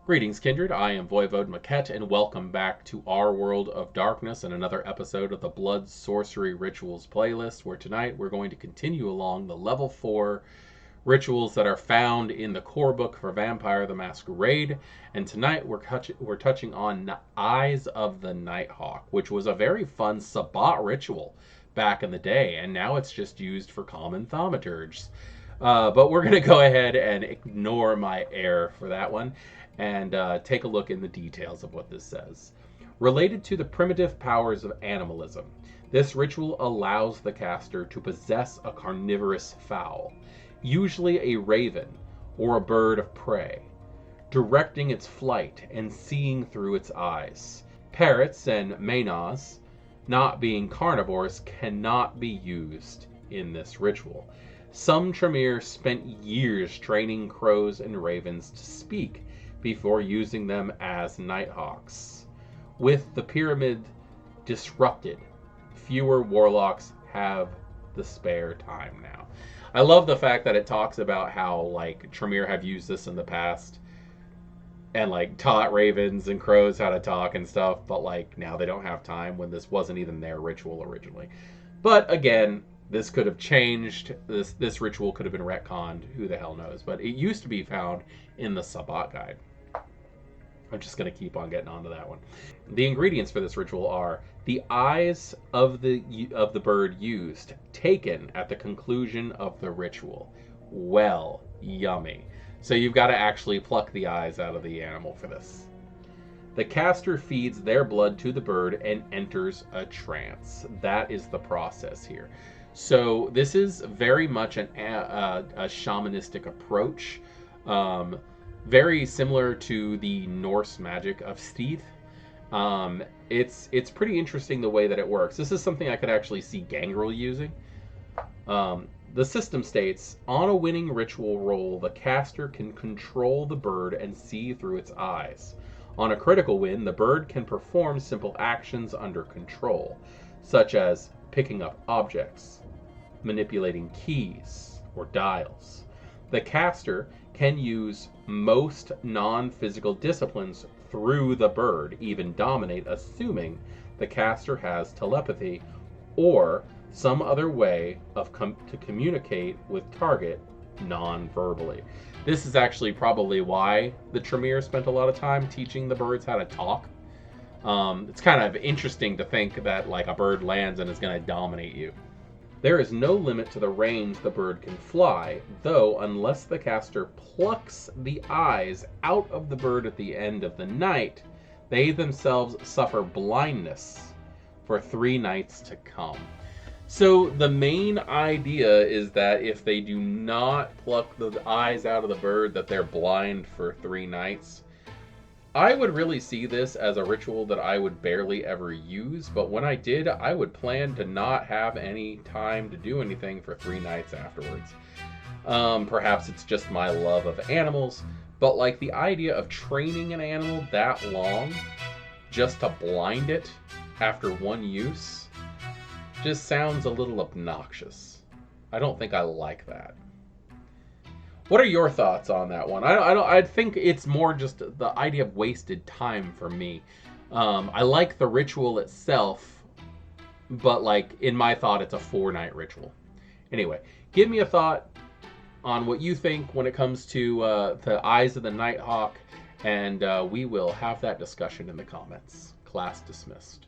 Greetings, Kindred. I am Voivode Maquette, and welcome back to our World of Darkness and another episode of the Blood Sorcery Rituals playlist, where tonight we're going to continue along the level 4 rituals that are found in the core book for Vampire the Masquerade. And tonight we're touching on Eyes of the Nighthawk, which was a very fun Sabbat ritual back in the day, and now it's just used for common thaumaturgs. But we're going to go ahead and ignore my error for that one and take a look in the details of what this says. Related to the primitive powers of animalism, this ritual allows the caster to possess a carnivorous fowl, usually a raven or a bird of prey, directing its flight and seeing through its eyes. Parrots and manas, not being carnivores, cannot be used in this ritual. Some Tremere spent years training crows and ravens to speak before using them as nighthawks. With the pyramid disrupted, fewer warlocks have the spare time now. I love the fact that it talks about how like Tremere have used this in the past and like taught ravens and crows how to talk and stuff, but like now they don't have time when this wasn't even their ritual originally. But again, this could have changed. This ritual could have been retconned. Who the hell knows? But it used to be found in the Sabbat guide. I'm just going to keep on getting onto that one. The ingredients for this ritual are the eyes of the bird used, taken at the conclusion of the ritual. Well, yummy. So you've got to actually pluck the eyes out of the animal for this. The caster feeds their blood to the bird and enters a trance. That is the process here. So this is very much a shamanistic approach. Very similar to the Norse magic of Steve. It's pretty interesting the way that it works. This is something I could actually see Gangrel using. The system states, on a winning ritual roll, the caster can control the bird and see through its eyes. On a critical win, the bird can perform simple actions under control, such as picking up objects, manipulating keys or dials. The caster can use most non-physical disciplines through the bird, even dominate, assuming the caster has telepathy or some other way of to communicate with target non-verbally. This is actually probably why the Tremere spent a lot of time teaching the birds how to talk. It's kind of interesting to think that like a bird lands and is going to dominate you. There is no limit to the range the bird can fly, though unless the caster plucks the eyes out of the bird at the end of the night, they themselves suffer blindness for 3 nights to come. So the main idea is that if they do not pluck the eyes out of the bird, that they're blind for 3 nights. I would really see this as a ritual that I would barely ever use, but when I did, I would plan to not have any time to do anything for 3 nights afterwards. Perhaps it's just my love of animals, but like the idea of training an animal that long just to blind it after 1 use just sounds a little obnoxious. I don't think I like that. What are your thoughts on that one? I think it's more just the idea of wasted time for me. I like the ritual itself, but like in my thought, it's a 4-night ritual. Anyway, give me a thought on what you think when it comes to the Eyes of the Nighthawk, and we will have that discussion in the comments. Class dismissed.